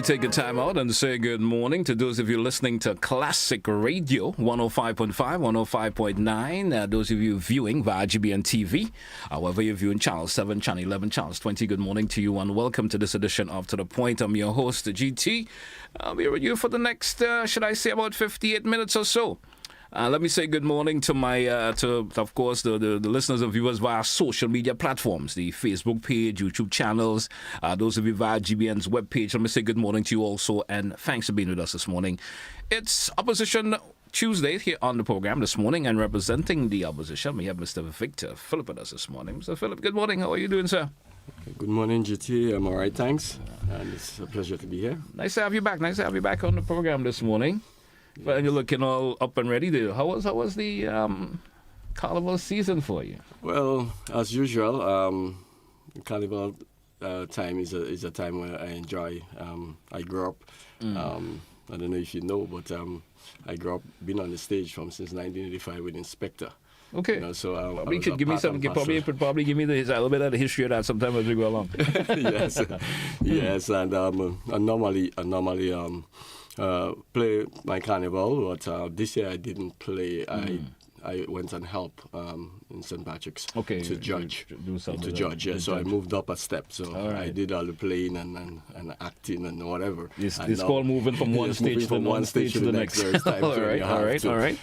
me take a time out and say good morning to those of you listening to Classic Radio 105.5, 105.9. Those of you viewing via GBN TV, however you're viewing Channel 7, Channel 11, Channel 20, good morning to you and welcome to this edition of To The Point. I'm your host, GT. I'll be with you for the next, should I say, about 58 minutes or so. Let me say good morning to my, of course, the listeners and viewers via social media platforms, the Facebook page, YouTube channels, those of you via GBN's webpage. Let me say good morning to you also, and thanks for being with us this morning. It's Opposition Tuesday here on the program this morning, and representing the opposition, we have Mr. Victor Phillip with us this morning. Mr. Phillip, good morning. How are you doing, sir? Good morning, GT. I'm all right, thanks. And it's a pleasure to be here. Nice to have you back. Nice to have you back on the program this morning. Yes. But you're looking all up and ready. How was the carnival season for you? Well, as usual, carnival time is a time where I enjoy. I grew up. I don't know if you know, but I grew up being on the stage since 1985 with Inspector. Okay. You know, so probably could give me some. Probably give me a little bit of the history of that sometime as we go along. yes, and I normally play my carnival, but this year I didn't play. I went and helped in St. Patrick's to judge. Yeah. So I moved up a step. So I did all the playing and acting and whatever. It's called moving from one stage to the next. There is time all right.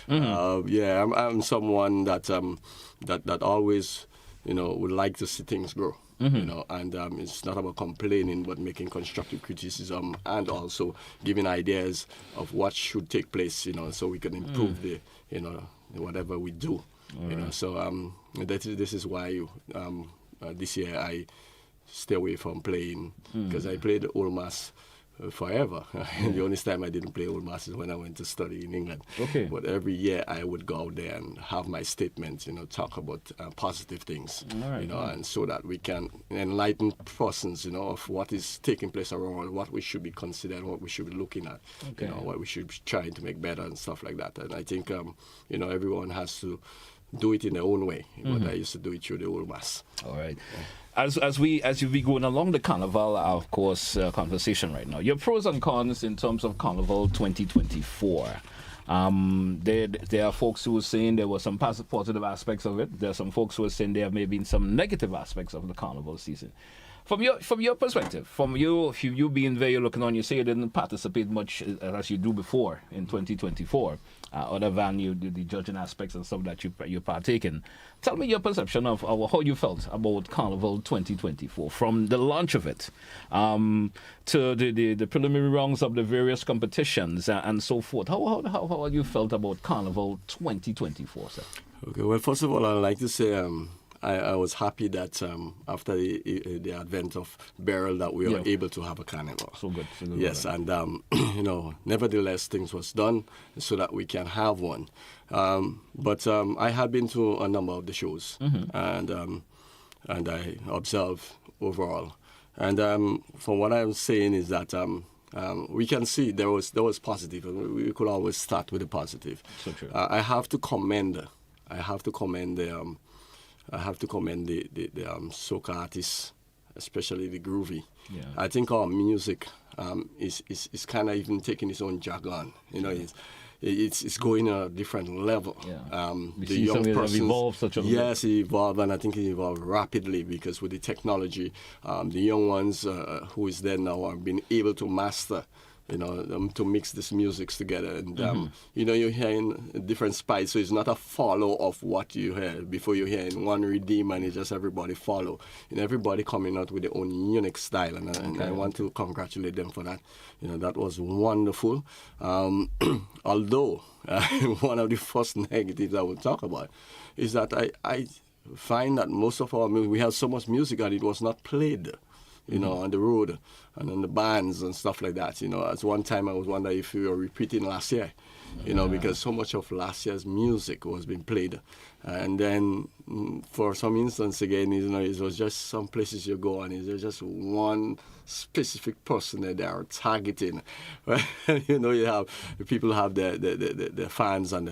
Mm-hmm. I'm someone that always, would like to see things grow. Mm-hmm. And it's not about complaining, but making constructive criticism and also giving ideas of what should take place, so we can improve the, whatever we do. Right. So this is why this year I stay away from playing because I played Old Mass forever. The only time I didn't play Old Mass is when I went to study in England. Okay. But every year I would go out there and have my statements, talk about positive things, and so that we can enlighten persons, of what is taking place around, what we should be considering, what we should be looking at, what we should be trying to make better and stuff like that. And I think, everyone has to do it in their own way. But I used to do it through the Old Mass. All right. As we be going along the Carnival, of course, conversation right now. Your pros and cons in terms of Carnival 2024. There are folks who are saying there were some positive aspects of it. There are some folks who are saying there may be some negative aspects of the Carnival season. From your perspective, from you being there, you're looking on, you say you didn't participate much as you do before in 2024, other than the judging aspects and stuff that you partake in. Tell me your perception of how you felt about Carnival 2024, from the launch of it to the preliminary rounds of the various competitions and so forth. How you felt about Carnival 2024, sir? Okay, well, first of all, I'd like to say I was happy that after the advent of Beryl that we were able to have a carnival. So good. Yes, and nevertheless things was done so that we can have one. But I had been to a number of the shows, and I observed overall. And from what I'm saying is that we can see there was positive, and we could always start with the positive. So true. I have to commend the soca artists, especially the groovy. Yeah. I think our music is kind of even taking its own jargon. It's going a different level. Yeah. The young persons evolved such a yes, it evolved, and I think it evolved rapidly because with the technology, the young ones who is there now are being able to master. To mix these musics together. And, you're hearing different spice, so it's not a follow of what you heard before you hear in one rhythm and it's just everybody follow. Everybody coming out with their own unique style, and I want to congratulate them for that. That was wonderful. Although, one of the first negatives I will talk about is that I find that most of our music, we have so much music and it was not played. On the road and on the bands and stuff like that. At one time I was wondering if we were repeating last year, because so much of last year's music was being played. And then for some instance, again, it was just some places you go and it's just one specific person that they are targeting. You have people have their fans and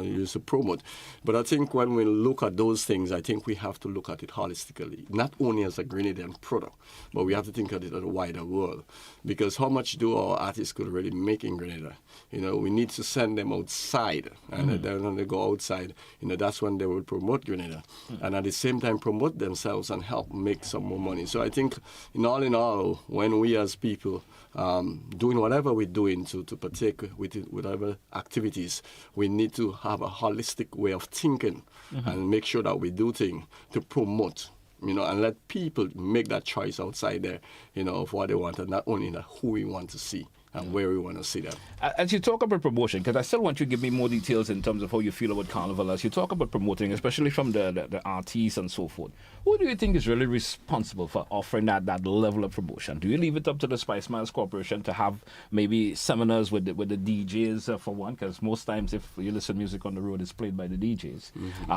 used to promote. But I think when we look at those things, I think we have to look at it holistically, not only as a Grenadian product, but we have to think of it as a wider world, because how much do our artists could really make in Grenada? We need to send them outside, and then when they go outside, that's when they will promote Grenada, and at the same time promote themselves and help make some more money. So I think, in all, when we as people doing whatever we're doing to partake with whatever activities, we need to have a holistic way of thinking and make sure that we do things to promote, and let people make that choice outside there, of what they want, and not only that who we want to see and where we want to see them. As you talk about promotion, because I still want you to give me more details in terms of how you feel about Carnival, as you talk about promoting, especially from the artists and so forth, who do you think is really responsible for offering that level of promotion? Do you leave it up to the Spice Miles Corporation to have maybe seminars with the DJs for one? Because most times if you listen to music on the road, it's played by the DJs.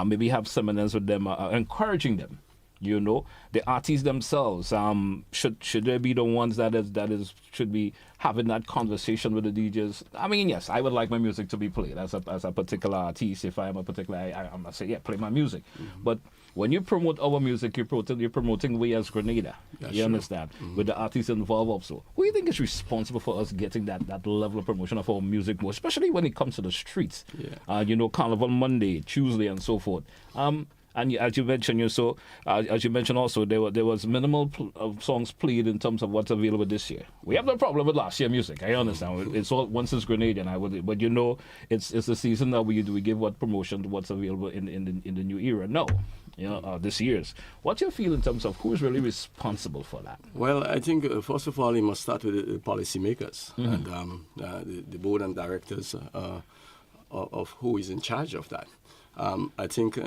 Maybe have seminars with them, encouraging them. The artists themselves, should they be the ones that should be having that conversation with the DJs? I mean, yes, I would like my music to be played as a particular artist. If I am a particular, I'm gonna say, yeah, play my music. But when you promote our music, you're promoting we as Grenada. You understand? With the artists involved also. Who do you think is responsible for us getting that level of promotion of our music more, especially when it comes to the streets? Carnival Monday, Tuesday, and so forth. And as you mentioned, as you mentioned also, there was minimal songs played in terms of what's available this year. We have no problem with last year music. I understand. It's all once it's Grenadian. But it's the season that we give what promotion to what's available in the new era. No, this year's. What's your feel in terms of who's really responsible for that? Well, I think first of all, you must start with the policymakers and the board and directors of who is in charge of that. I think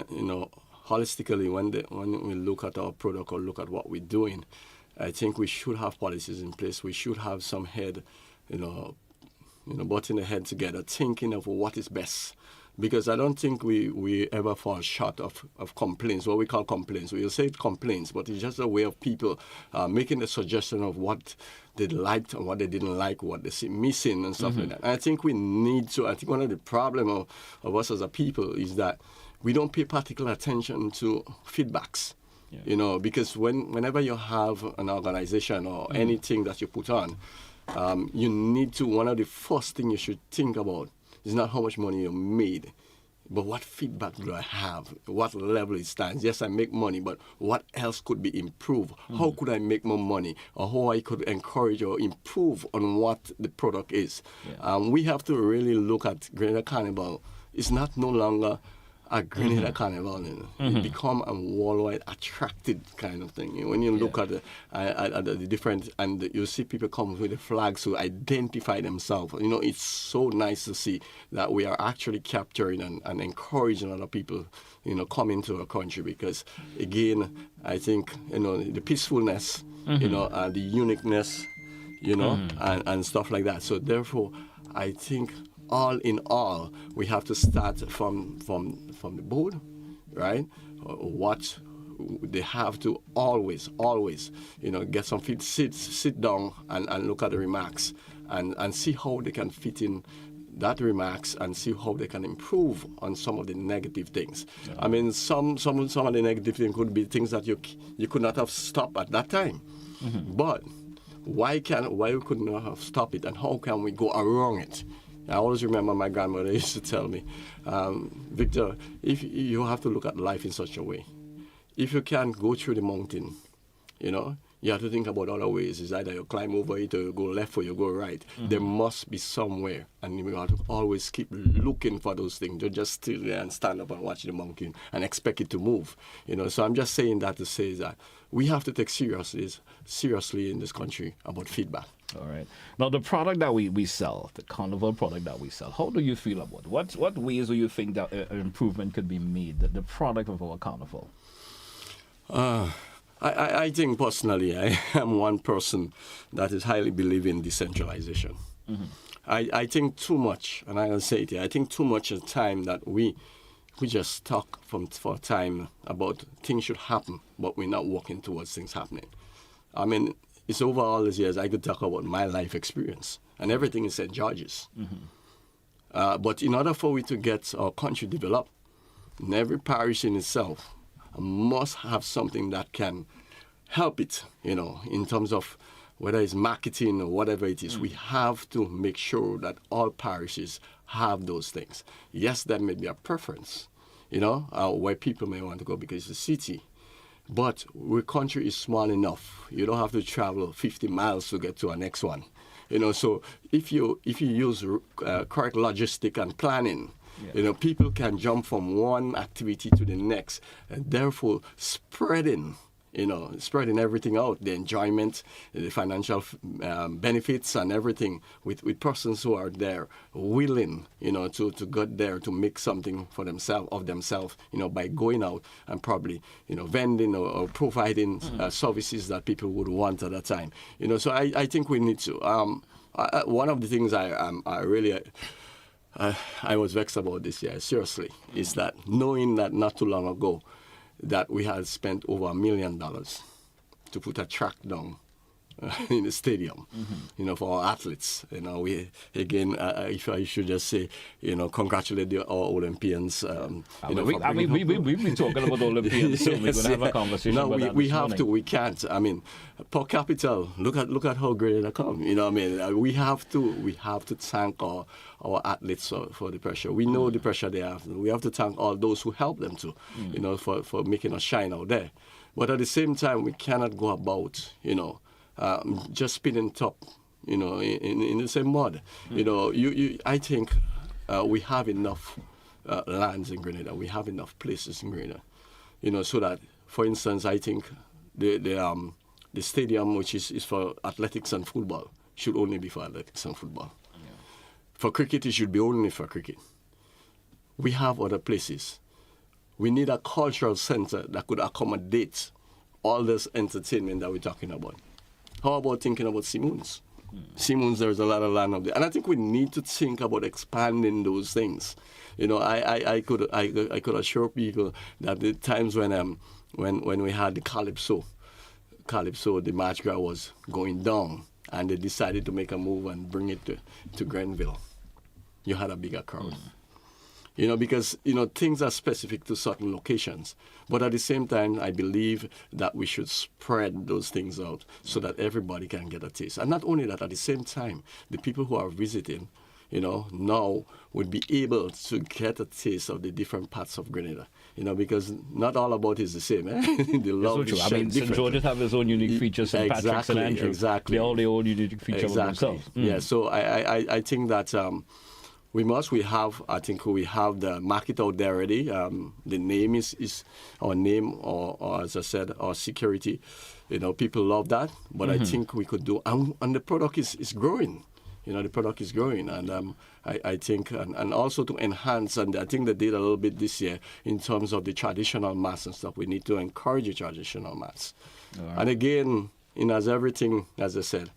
holistically, when we look at our product or look at what we're doing, I think we should have policies in place. We should have some head, butting the head together, thinking of what is best. Because I don't think we ever fall short of complaints, what we call complaints. We'll say complaints, but it's just a way of people making a suggestion of what they liked and what they didn't like, what they see missing and stuff like that. And I think we need to, I think one of the problems of us as a people is that we don't pay particular attention to feedbacks. Because whenever you have an organization or anything that you put on, you need to, one of the first things you should think about is not how much money you made, but what feedback do I have? What level it stands? Yes, I make money, but what else could be improved? How could I make more money? Or how I could encourage or improve on what the product is? We have to really look at Grenada Carnival. It's not no longer a Grenada Carnival. It become a worldwide attracted kind of thing. When you look at the different, and you see people come with the flags to identify themselves. It's so nice to see that we are actually capturing and encouraging other people, come into our country, because again, I think, the peacefulness, the uniqueness, and stuff like that. So therefore, I think all in all, we have to start from the board, right? What they have to always, get some feet, sit down and look at the remarks and see how they can fit in that remarks and see how they can improve on some of the negative things. Yeah. I mean, some of the negative things could be things that you could not have stopped at that time, but why we could not have stopped it, and how can we go around it? I always remember my grandmother used to tell me, Victor, if you have to look at life in such a way. If you can't go through the mountain, you have to think about other ways. It's either you climb over it or you go left or you go right. There must be somewhere, and you have to always keep looking for those things. Don't just sit there and stand up and watch the mountain and expect it to move. So I'm just saying that to say that we have to take seriously in this country about feedback. All right. Now, the product that we sell, the Carnival product that we sell, how do you feel about it? What ways do you think that improvement could be made, the product of our Carnival? I think personally, I am one person that is highly believe in decentralization. I think too much, and I will say it here, I think too much of the time that we just talk for time about things should happen, but we're not working towards things happening. I mean, it's over all these years, I could talk about my life experience, and everything is St. George's. But in order for we to get our country developed, in every parish in itself must have something that can help it, in terms of whether it's marketing or whatever it is. We have to make sure that all parishes have those things. Yes, there may be a preference, where people may want to go because it's a city. But our country is small enough. You don't have to travel 50 miles to get to our next one. So if you use correct logistic and planning, people can jump from one activity to the next, and therefore spreading everything out, the enjoyment, the financial benefits and everything with persons who are there willing, to get there to make something for themselves, by going out and probably, vending or providing services that people would want at that time. So I think we need to. One of the things I really I was vexed about this year, seriously, is that knowing that not too long ago, that we had spent over $1 million to put a track down in the stadium, for our athletes. We again, if I should just say, congratulate our Olympians. We've been talking about Olympians, so we're going to have a conversation about that. We have to. We can't. Per capita, look at how great they come. We have to thank our athletes for the pressure. We know the pressure they have. We have to thank all those who help them too, for making us shine out there. But at the same time, we cannot go about, just spinning top, in the same mud. I think we have enough lands in Grenada. We have enough places in Grenada, so that, for instance, I think the stadium, which is for athletics and football, should only be for athletics and football. Yeah. For cricket, it should be only for cricket. We have other places. We need a cultural center that could accommodate all this entertainment that we're talking about. How about thinking about Simons? Simons, there's a lot of land up there. And I think we need to think about expanding those things. I could assure people that the times when we had the Calypso, the March Gras was going down, and they decided to make a move and bring it to Grenville. You had a bigger crowd. Because, things are specific to certain locations. But at the same time, I believe that we should spread those things out so that everybody can get a taste. And not only that, at the same time, the people who are visiting, now would be able to get a taste of the different parts of Grenada. Because not all about it is the same. The love is shared St. George's have its own unique features, St. Patrick's and Andrew. Exactly. They all their own unique features of themselves. Yeah, so I think that... We have the market out there already. The name is our name, or as I said, our security. People love that. But I think we could do, and the product is growing. The product is growing, and I think, and also to enhance, and I think they did a little bit this year in terms of the traditional mass and stuff. We need to encourage the traditional mass. Right. And again, as everything, as I said,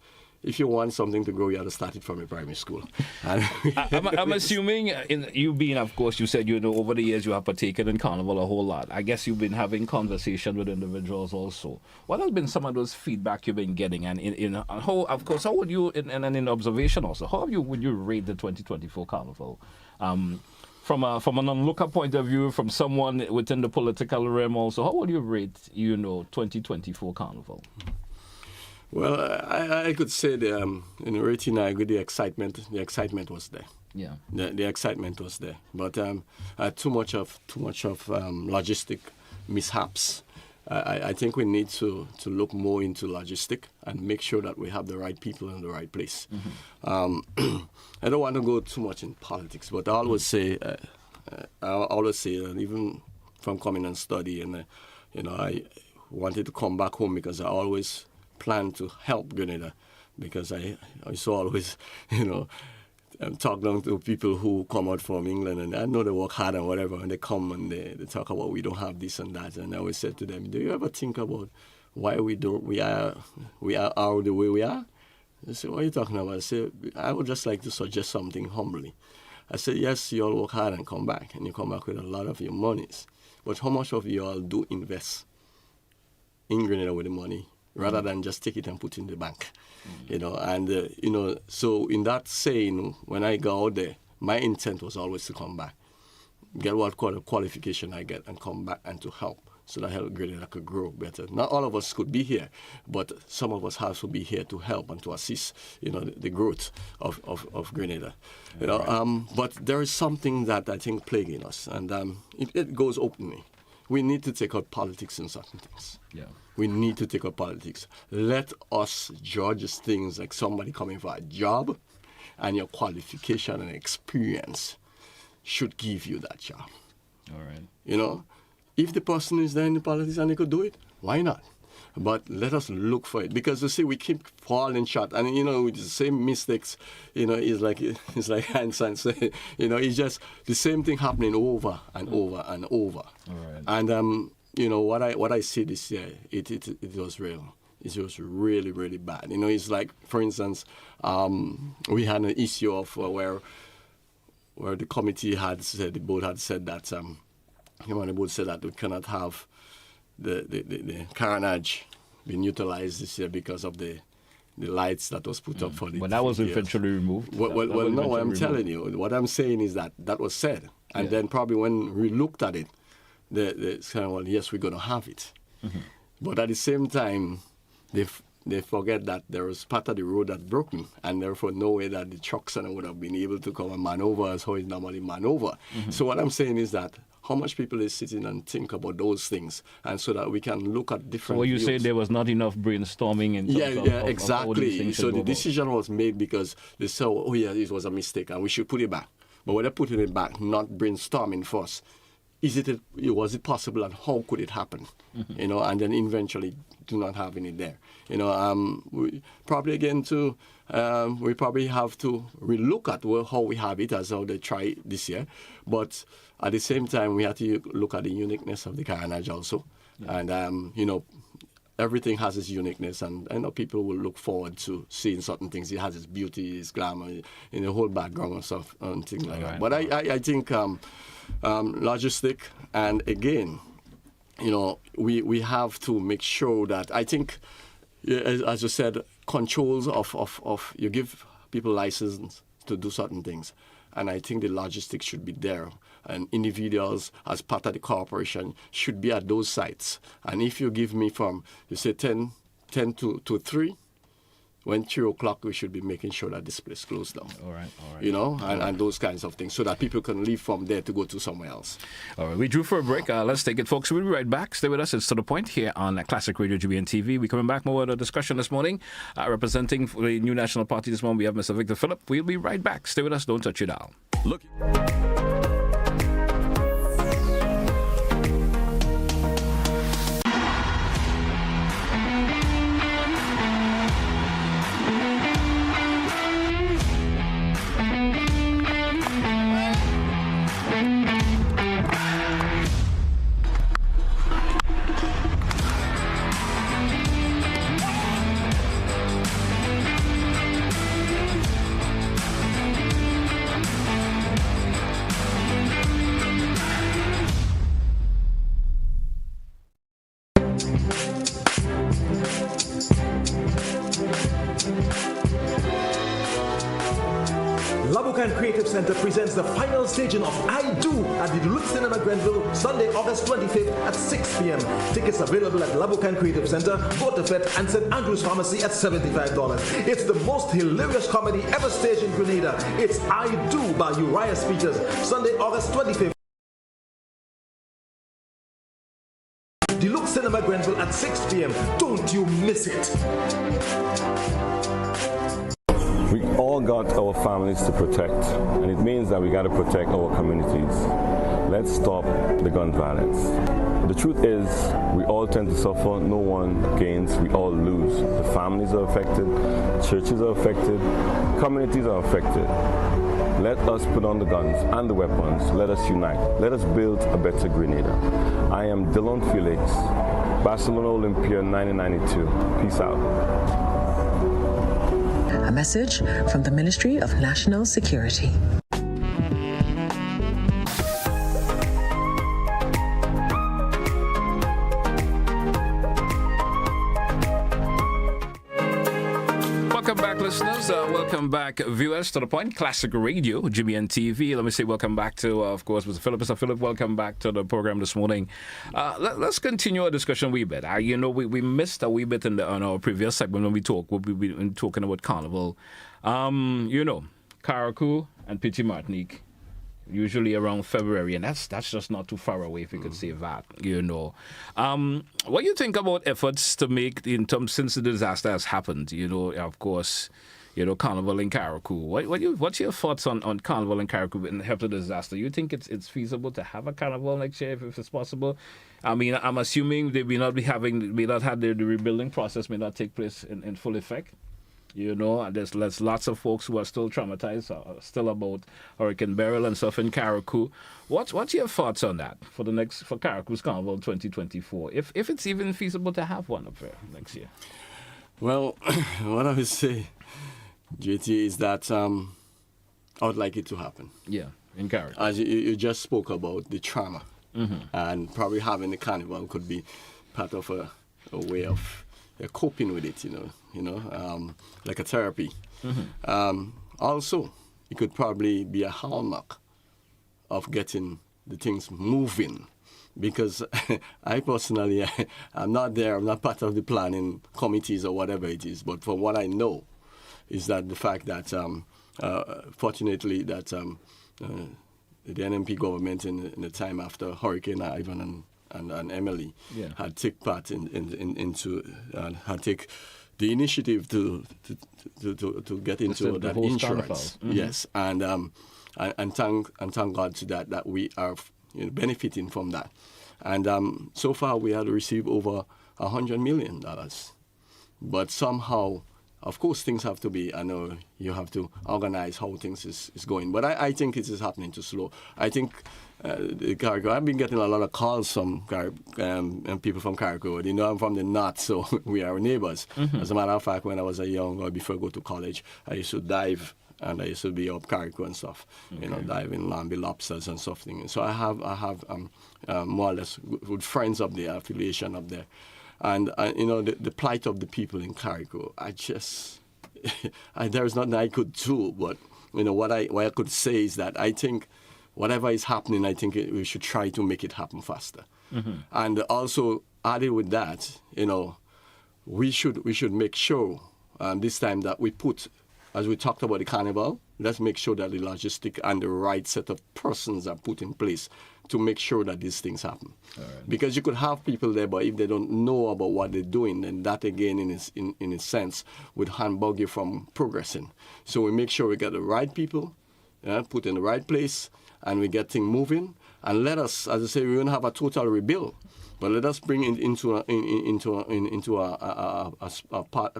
if you want something to grow, you have to start it from your primary school. I'm assuming, you being, of course, you said, over the years you have partaken in Carnival a whole lot. I guess you've been having conversation with individuals also. What has been some of those feedback you've been getting? And how would you, in observation also, would you rate the 2024 Carnival? From an onlooker point of view, from someone within the political realm also, how would you rate, 2024 Carnival? Well, I could say rating the excitement was there. Yeah. The excitement was there, but too much of logistic mishaps. I think we need to look more into logistic and make sure that we have the right people in the right place. Mm-hmm. I don't want to go too much in politics, but I always say, and even from coming and study, and I wanted to come back home because I always plan to help Grenada, because I also always, talk down to people who come out from England, and I know they work hard and whatever, and they come and they talk about we don't have this and that, and I always said to them, do you ever think about why we are the way we are? They say, what are you talking about? I say, I would just like to suggest something humbly. I said, yes, you all work hard and come back, and you come back with a lot of your monies, but how much of you all do invest in Grenada with the money, rather than just take it and put it in the bank, so in that saying, when I go out there, my intent was always to come back, get what qualification I get, and come back and to help so that help Grenada could grow better. Not all of us could be here, but some of us have to be here to help and to assist, the growth of Grenada. But there is something that I think plaguing us, and it goes openly. We need to take out politics in certain things. Yeah. We need to take out politics. Let us judge things like somebody coming for a job, and your qualification and experience should give you that job. All right. If the person is there in the politics and they could do it, why not? But let us look for it, because you see, we keep falling short, and with the same mistakes, it's like Einstein said, it's just the same thing happening over and over and over. All right. And what I see this year, it was real. It was really, really bad. It's like, for instance, we had an issue of where the committee had said, the board had said that, the board said that we cannot have the carnage being utilized this year because of the lights that was put up for the. But that was eventually removed. Well, no, I'm telling you, what I'm saying is that was said, and then probably when we looked at it, they said, well, yes, we're going to have it, but at the same time, they forget that there was part of the road that broken, and therefore no way that the trucks and would have been able to come and maneuver as how it normally maneuver. So what I'm saying is that how much people is sitting and think about those things, and so that we can look at different. So you views. say there was not enough brainstorming in terms of exactly. how these things So should the go about. decision was made because they said, oh yeah, it was a mistake and we should put it back. But when they're putting it back, not brainstorming first, was it possible and how could it happen? And then eventually do not have any there. We probably again too. We probably have to relook at how we have it as how they try it this year, but at the same time we have to look at the uniqueness of the carnage also, and everything has its uniqueness, and I know people will look forward to seeing certain things. It has its beauty, its glamour, in the whole background and stuff and things like that. But I think logistic, and again, we have to make sure that, I think, as you said, controls of you give people license to do certain things, and I think the logistics should be there, and individuals as part of the corporation should be at those sites. And if you give me from, you say 10 to 3, when 3 o'clock we should be making sure that this place closed down. All right. And those kinds of things, so that people can leave from there to go to somewhere else. All right, we drew for a break. Let's take it, folks. We'll be right back. Stay with us. It's To The Point here on Classic Radio GBN TV. We're coming back more with a discussion this morning. Representing the New National Party this morning, we have Mr. Victor Phillip. We'll be right back. Stay with us. Don't touch your dial. Look. Labukan Creative Center presents the final staging of I Do at the Duluth Cinema Grenville, Sunday, August 25th at 6 p.m. Tickets available at Labukan Creative Center, Waterfed, and St. Andrew's Pharmacy at $75. It's the most hilarious comedy ever staged in Grenada. It's I Do by Uriah Speakers, Sunday, August 25th. Duluth Cinema Grenville at 6 p.m. Don't you miss it. We all got our families to protect, and it means that we got to protect our communities. Let's stop the gun violence. The truth is, we all tend to suffer. No one gains, we all lose. The families are affected, churches are affected, communities are affected. Let us put on the guns and the weapons. Let us unite. Let us build a better Grenada. I am Dylan Felix, Barcelona Olympia 1992. Peace out. A message from the Ministry of National Security. Welcome back, listeners. welcome back, viewers, to The Point, Classic Radio, Jimmy and TV. Let me say welcome back to, of course, Mr. Phillip. Mr. Phillip, welcome back to the program this morning. Let's continue our discussion a wee bit. We missed a wee bit on our previous segment when we been talking about Carnival. Carriacou and Petit Martinique, usually around February, and that's just not too far away, if you could say that, What do you think about efforts to make, since the disaster has happened, of course, Carnival in Carriacou? What's your thoughts on Carnival in Carriacou in after the disaster? You think it's feasible to have a Carnival next year if it's possible? I mean, I'm assuming they may not have the rebuilding process may not take place in full effect. And there's lots of folks who are still traumatized, still about Hurricane Beryl and stuff in Carriacou. What's your thoughts on that for Carriacou's Carnival 2024? If it's even feasible to have one up there next year? Well, what I would say, JT, is that I would like it to happen. Yeah, in Carriacou. As you just spoke about the trauma, and probably having the Carnival could be part of a way of coping with it, like a therapy. Also, it could probably be a hallmark of getting the things moving, because I personally, I'm not there, I'm not part of the planning committees or whatever it is, but from what I know is that the fact that, fortunately, that the NMP government in the time after Hurricane Ivan and Emily had take part had take the initiative to get into that insurance. Yes, and thank God to that we are benefiting from that. And so far we had received over $100 million. But somehow, of course, things have to be, you have to organize how things is going. But I think it is happening too slow. I think I've been getting a lot of calls from people from Carriacou. I'm from the north, so we are neighbors. As a matter of fact, when I was before I go to college, I used to dive, and I used to be up Carriacou and stuff, diving Lambie lobsters and something. So I have more or less good friends up there, affiliation up there. And, the plight of the people in Carriacou, there's nothing I could do, but, what I could say is that I think whatever is happening, I think we should try to make it happen faster. And also, added with that, we should make sure this time that we put, as we talked about the Carnival, let's make sure that the logistic and the right set of persons are put in place to make sure that these things happen. Right. Because you could have people there, but if they don't know about what they're doing, then that again, in a sense, would handbug you from progressing. So we make sure we get the right people, put in the right place, and we get things moving. And let us, as I say, we won't have a total rebuild, but let us bring it into a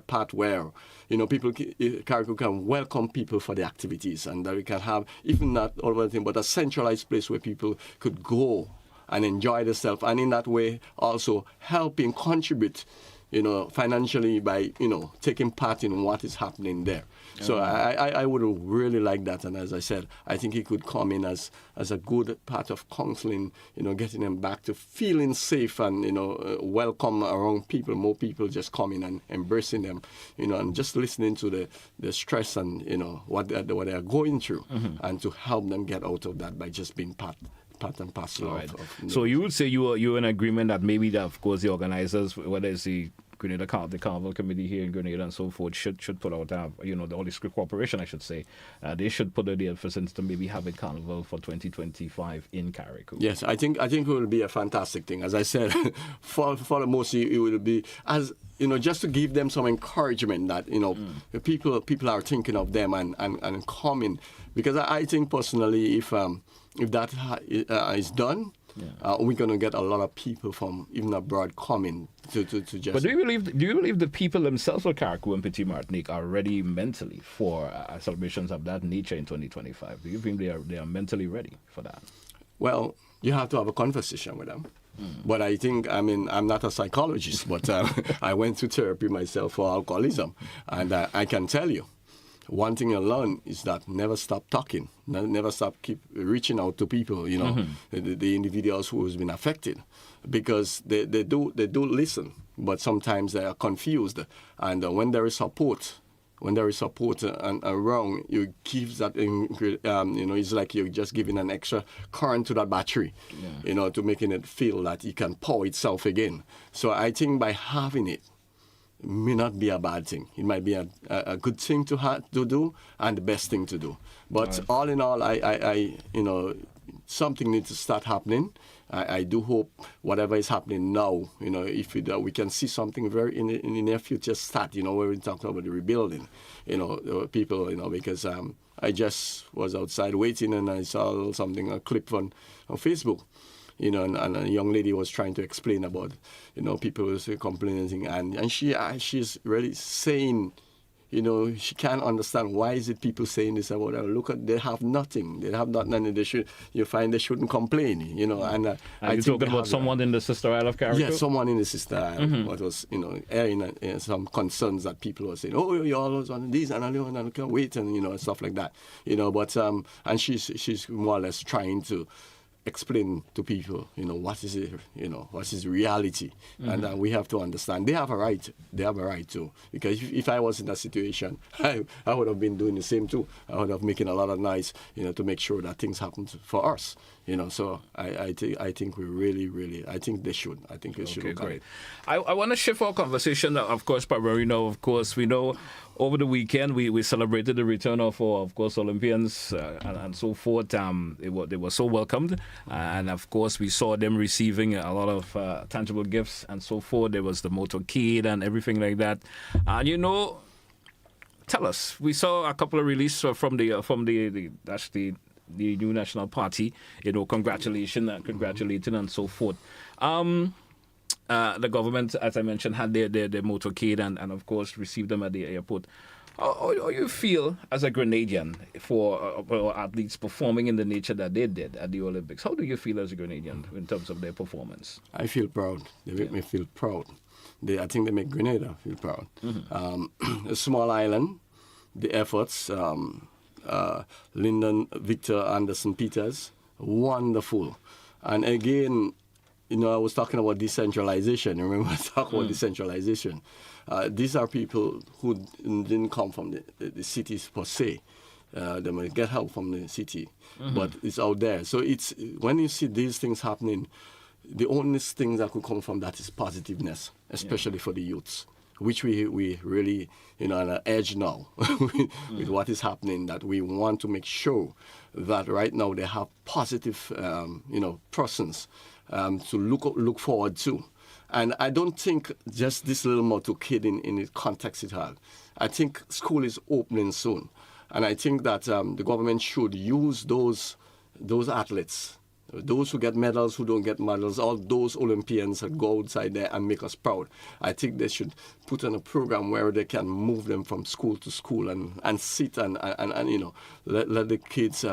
part where, people, Carriacou can welcome people for the activities, and that we can have, even not all of the thing, but a centralized place where people could go and enjoy themselves, and in that way also helping contribute, financially by, taking part in what is happening there. So I would really like that, and as I said, I think it could come in as a good part of counseling, getting them back to feeling safe and, welcome around people, more people just coming and embracing them, and just listening to the stress and, what they are going through, and to help them get out of that by just being part and parcel of So you would say you're in agreement that maybe that, of course, the organizers, whether it's the Grenada, the Carnival Committee here in Grenada and so forth, should put out, the Holy Script Corporation, I should say, they should put the emphasis to maybe have a Carnival for 2025 in Carriacou. Yes, I think it will be a fantastic thing. As I said, for the most, it will be, as just to give them some encouragement that, people are thinking of them and coming. Because I think personally, if that is done, we're going to get a lot of people from even abroad coming to just. But do you believe the people themselves of Carriacou and Petit Martinique are ready mentally for celebrations of that nature in 2025? Do you think they are mentally ready for that? Well, you have to have a conversation with them. But I think, I'm not a psychologist, but I went through therapy myself for alcoholism, and I can tell you, one thing I learned is that never stop talking, never keep reaching out to people, the individuals who has been affected, because they do listen, but sometimes they are confused. And when there is support, when there is support around, you give that, it's like you're just giving an extra current to that battery, to making it feel that it can power itself again. So I think by having it may not be a bad thing. It might be a good thing to do and the best thing to do. But all in all, I something needs to start happening. I do hope whatever is happening now, if we can see something very in the near future start, where we talk about the rebuilding, people, because I just was outside waiting and I saw a clip on Facebook, and a young lady was trying to explain about, people was complaining, and she's really saying, she can't understand why is it people saying this about her. Look at, they have nothing, and you find they shouldn't complain, and I think talking about someone in the Sister Isle of Carriacou? Yeah, someone in the Sister Isle, what was, airing some concerns that people were saying, oh, you're always on this, and I can't wait, and stuff like that, but, and she's more or less trying to explain to people, what is it, what is reality, and we have to understand they have a right to, because if I was in that situation, I would have been doing the same too. I would have making a lot of noise, to make sure that things happen for us, so I think we really, I think they should. I think they should. Okay, great. I want to shift our conversation, of course, Pabarino, of course, we know over the weekend we celebrated the return of course, Olympians and so forth. They were so welcomed, and of course we saw them receiving a lot of tangible gifts and so forth. There was the motorcade and everything like that. And tell us, we saw a couple of releases from the new National Party, congratulating and so forth. The government, as I mentioned, had their motorcade and of course received them at the airport. How you feel as a Grenadian for athletes performing in the nature that they did at the Olympics? How do you feel as a Grenadian in terms of their performance? I feel proud. They make me feel proud. I think they make Grenada feel proud. A small island, the efforts, Lyndon Victor Anderson Peters, wonderful. And again, I was talking about decentralization. Remember, I talked about decentralization. These are people who didn't come from the cities per se. They might get help from the city, but it's out there. So it's when you see these things happening, the only thing that could come from that is positiveness, especially for the youths, which we really, on an edge now with what is happening, that we want to make sure that right now they have positive, persons to look forward to. And I don't think just this little motorcade in the context it had. I think school is opening soon. And I think that the government should use those athletes, those who get medals, who don't get medals, all those Olympians that go outside there and make us proud. I think they should put on a program where they can move them from school to school and sit and let the kids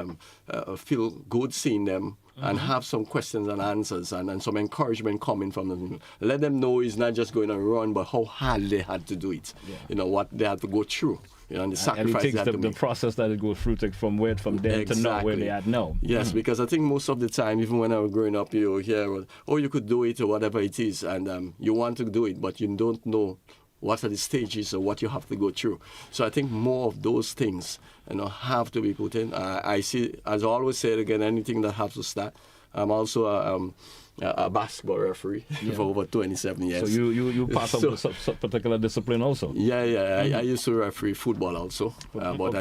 feel good seeing them. And have some questions and answers and some encouragement coming from them. Let them know it's not just going to run, but how hard they had to do it. What they had to go through. And the sacrifice and it takes the process that it goes through from there to now where they are now. Yes, because I think most of the time, even when I was growing up, you hear, you could do it or whatever it is, and you want to do it, but you don't know what are the stages or what you have to go through. So I think more of those things, have to be put in. I see, as I always say again, anything that has to start. I'm also a basketball referee for over 27 years. So you pass on this particular discipline also? Yeah. I used to referee football also, but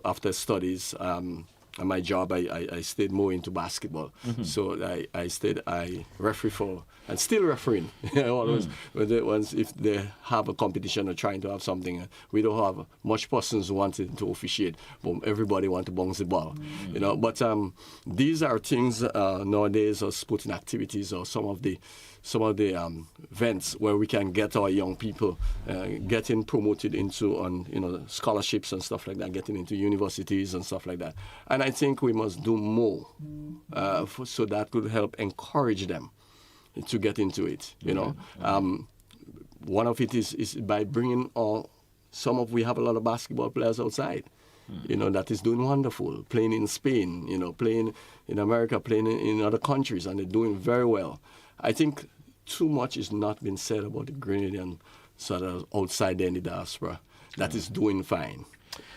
after studies, and my job, I stayed more into basketball. So I referee for, and still refereeing. Always, if they have a competition or trying to have something, we don't have much persons wanting to officiate, but everybody want to bounce the ball. But these are things nowadays, or sporting activities, or some of the events where we can get our young people getting promoted into scholarships and stuff like that, getting into universities and stuff like that. And I think we must do more so that could help encourage them to get into it. One of it is by bringing we have a lot of basketball players outside. That is doing wonderful, playing in Spain, playing in America, playing in other countries, and they're doing very well. I think too much is not been said about the Grenadian sort of outside there in the diaspora. that is doing fine.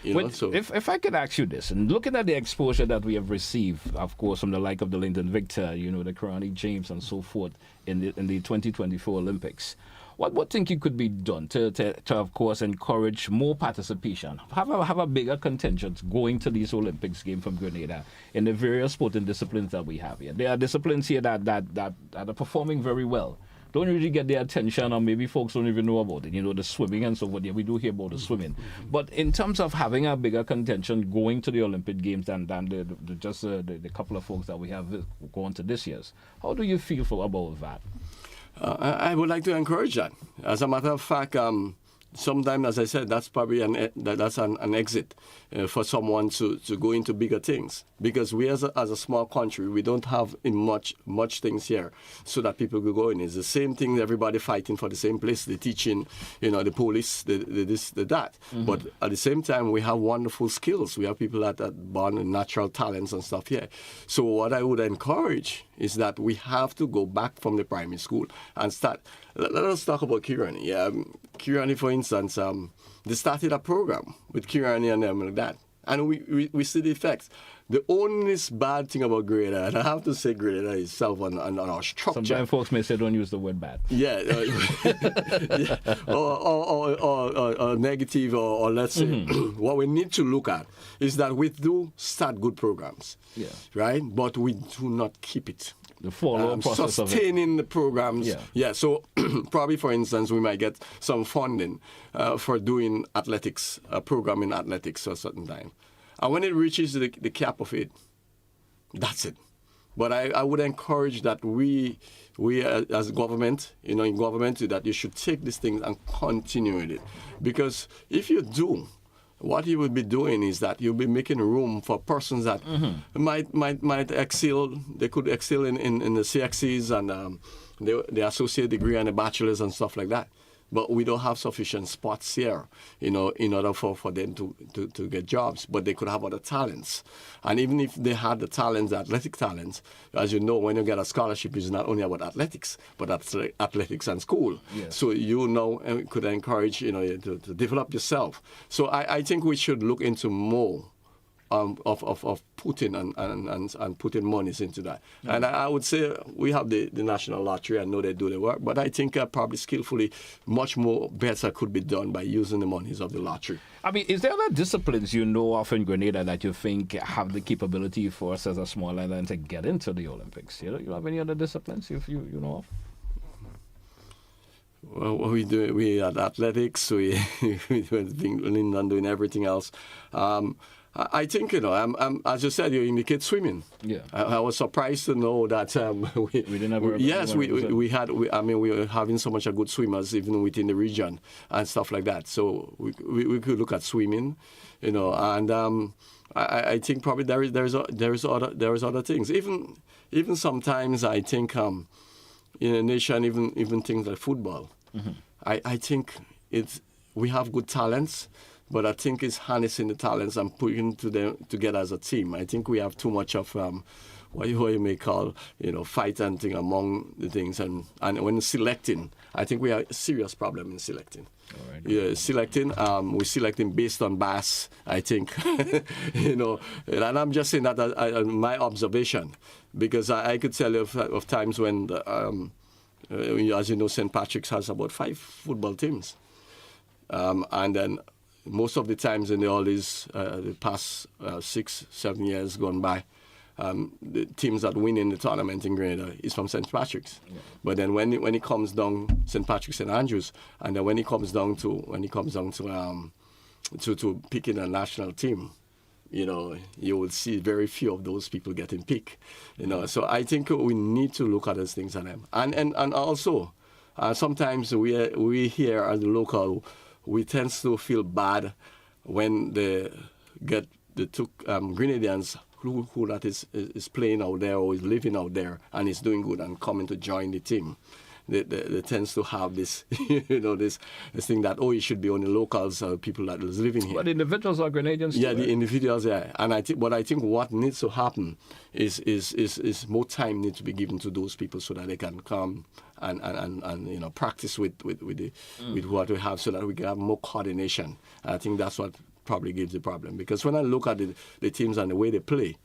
If I could ask you this, and looking at the exposure that we have received, of course, from the like of the Linton Victor, the Karani James and so forth in the 2024 Olympics, what think you could be done to of course encourage more participation, have a bigger contingent going to these Olympics games from Grenada in the various sporting disciplines that we have here? There are disciplines here that are performing very well. Don't really get their attention, or maybe folks don't even know about it. The swimming and so forth. Yeah, we do hear about the swimming. But in terms of having a bigger contention going to the Olympic Games than the couple of folks that we have going to this year's, how do you feel about that? I would like to encourage that. As a matter of fact, sometimes, as I said, that's probably an exit for someone to go into bigger things. Because we as a small country, we don't have much things here so that people could go in. It's the same thing, everybody fighting for the same place, the teaching, the police, the this, the that. But at the same time, we have wonderful skills. We have people that are born with natural talents and stuff here. So what I would encourage is that we have to go back from the primary school and start. Let us talk about Kirani. Kirani, for instance, they started a program with Kirani and them like that. And we see the effects. The only bad thing about Grenada, and I have to say Grenada itself and our structure. Sometimes folks may say don't use the word bad. Yeah. Or negative, or let's say, what we need to look at is that we do start good programs. Yeah. Right? But we do not keep it. The follow-up process sustaining of it. The programs. Yeah. So probably, for instance, we might get some funding for doing athletics, a program in athletics for a certain time. And when it reaches the cap of it, that's it. But I would encourage that we as government, in government, that you should take these things and continue with it. Because if you do, what you will be doing is that you'll be making room for persons that might excel. They could excel in the CXCs and the associate degree and the bachelor's and stuff like that. But we don't have sufficient spots here, in order for them to get jobs. But they could have other talents. And even if they had the talents, the athletic talents, as you know, when you get a scholarship, it's not only about athletics, but athletics and school. Yes. So could encourage, to develop yourself. So I think we should look into more of putting and putting monies into that. Mm-hmm. And I would say we have the National Lottery. I know they do the work, but I think probably skillfully much more better could be done by using the monies of the lottery. I mean, is there other disciplines of in Grenada that you think have the capability for us as a small island to get into the Olympics? You have any other disciplines you know of? Well, we had athletics. We've been doing everything else. I think, I'm, as you said, you indicate swimming. Yeah. I was surprised to know that we didn't have yes, we were having so much good swimmers even within the region and stuff like that. So we could look at swimming, and I think probably there is other things. Even sometimes I think in a nation even things like football. Mm-hmm. I think we have good talents. But I think it's harnessing the talents and putting them together as a team. I think we have too much of what you may call, fight and thing among the things. And when selecting, I think we have a serious problem in selecting. All right. Yeah, selecting. We're selecting based on BAS, I think. And I'm just saying that my observation, because I could tell you of times when, as you know, St. Patrick's has about 5 football teams. And then most of the times in all these the past 6-7 years gone by, the teams that win in the tournament in Grenada is from St. Patrick's. Yeah. But then when it comes down St. Patrick's and Andrews, and then when it comes down to picking a national team, you will see very few of those people getting picked. So I think we need to look at those things and also sometimes we here as the local. We tend to feel bad when they get the 2 Grenadians who that is playing out there or is living out there and is doing good and coming to join the team. they tends to have this, this thing that, oh, it should be only locals or people that is living here. But individuals are Grenadians too, Yeah, right? the individuals, yeah. And I think what needs to happen is more time needs to be given to those people so that they can come and practice with what we have so that we can have more coordination. I think that's what probably gives the problem, because when I look at the teams and the way they play,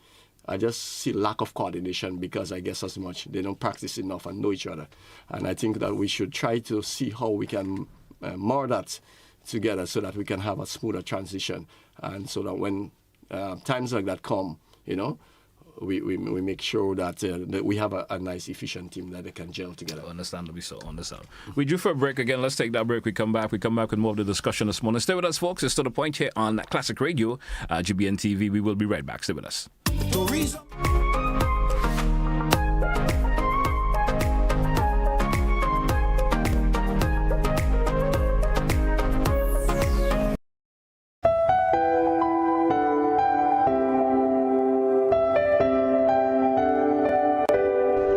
I just see lack of coordination, because I guess as much they don't practice enough and know each other. And I think that we should try to see how we can more that together so that we can have a smoother transition, and so that when times like that come, we make sure that we have a nice, efficient team that they can gel together. Understandably so. We due for a break again. Let's take that break. We come back with more of the discussion this morning. Stay with us, folks. It's To The Point here on Classic Radio, GBN TV. We will be right back. Stay with us.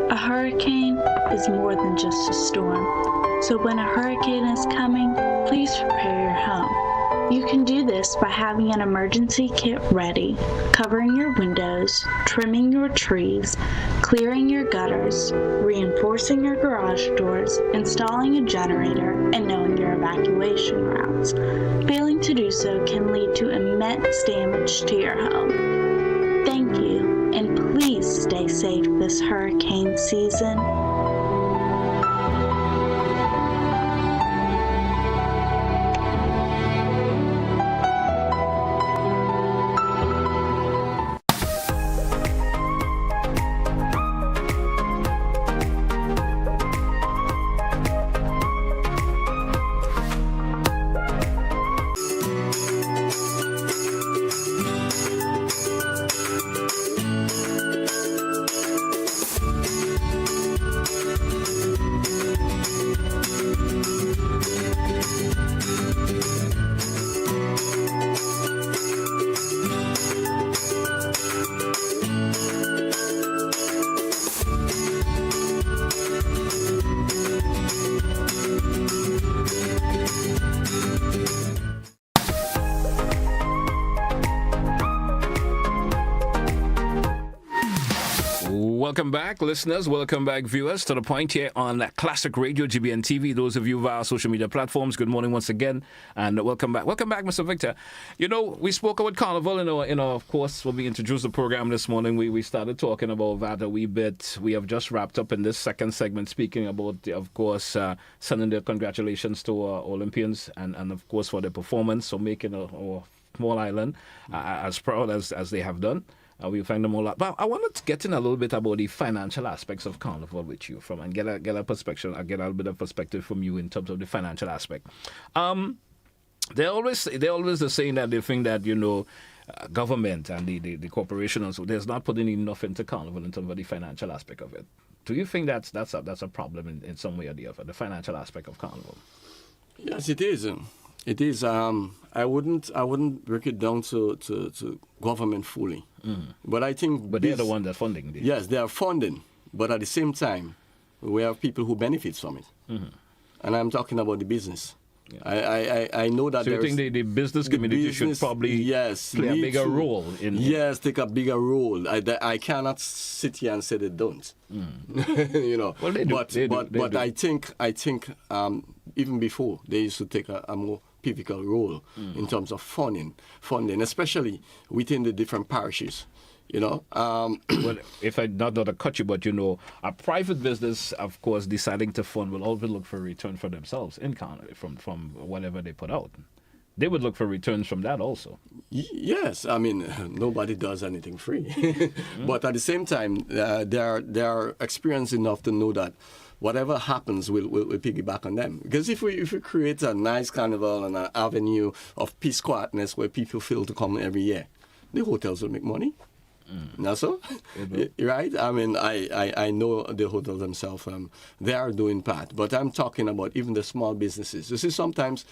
A hurricane is more than just a storm. So when a hurricane is coming, please prepare your home. You can do this by having an emergency kit ready, covering your windows, trimming your trees, clearing your gutters, reinforcing your garage doors, installing a generator, and knowing your evacuation routes. Failing to do so can lead to immense damage to your home. Thank you, and please stay safe this hurricane season. Welcome back, listeners. Welcome back, viewers, To The Point here on Classic Radio, GBN TV. Those of you via social media platforms, good morning once again, and welcome back. Welcome back, Mr. Victor. We spoke about Carnival, of course, when we introduced the program this morning, we started talking about that a wee bit. We have just wrapped up in this second segment speaking about, of course, sending their congratulations to our Olympians and, of course, for their performance, so making our small island as proud as they have done. We find them all out. But I wanted to get in a little bit about the financial aspects of Carnival with you and get a perspective. I get a little bit of perspective from you in terms of the financial aspect. They're always the saying that they think that government and the corporation and so there's not putting enough into Carnival in terms of the financial aspect of it. Do you think that's a problem in some way or the other, the financial aspect of Carnival? Yes, it is. It is. I wouldn't break it down to government fully, but I think. But they're the ones that funding. Yes, they are funding, but at the same time, we have people who benefit from it, and I'm talking about the business. Yeah. I know that. So you think the business community should probably play a bigger role in? Yes, take a bigger role. I cannot sit here and say they don't. Well, they do. But I think even before they used to take a more pivotal role in terms of funding, especially within the different parishes. Well, if I not to cut you, but a private business, of course, deciding to fund will always look for a return for themselves from whatever they put out. They would look for returns from that also. Yes, I mean nobody does anything free, but at the same time, they are experienced enough to know that whatever happens, we'll piggyback on them. Because if we create a nice carnival and an avenue of peace, quietness where people feel to come every year, the hotels will make money. Not so? Right? I mean, I know the hotels themselves, they are doing part, but I'm talking about even the small businesses. You see, sometimes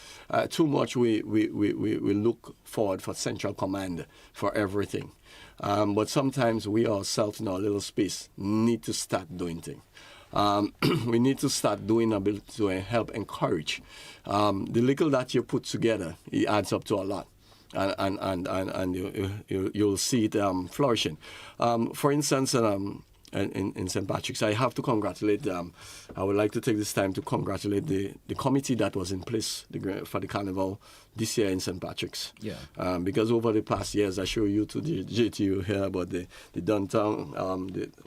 too much we look forward for central command for everything. But sometimes we ourselves in our little space need to start doing things. we need to start doing a bit to help encourage. The little that you put together, it adds up to a lot. And you'll see it flourishing. For instance, in St. Patrick's, I have to congratulate. I would like to take this time to congratulate the committee that was in place for the carnival this year in St. Patrick's. Yeah. Because over the past years, I show you to the JTU here about the downtown,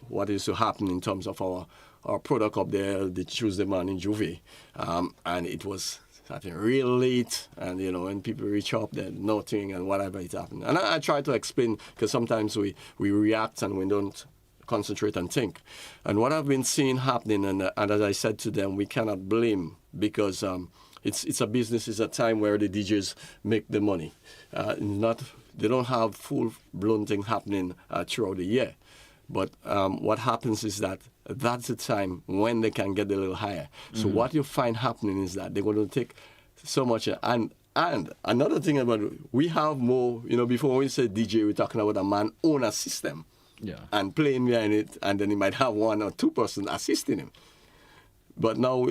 what is to happen in terms of our product up there, the Tuesday morning Juve, and it was starting real late, and when people reach up, there's nothing and whatever it happened. And I try to explain, because sometimes we react and we don't concentrate and think. And what I've been seeing happening, and as I said to them, we cannot blame, because it's a business, it's a time where the DJs make the money. They don't have full-blown thing happening throughout the year. But what happens is that's the time when they can get a little higher. So what you find happening is that they're going to take so much. And another thing about it, we have more, before when we say DJ, we're talking about a man own a system. Yeah. And playing behind it, and then he might have one or two person assisting him. But now,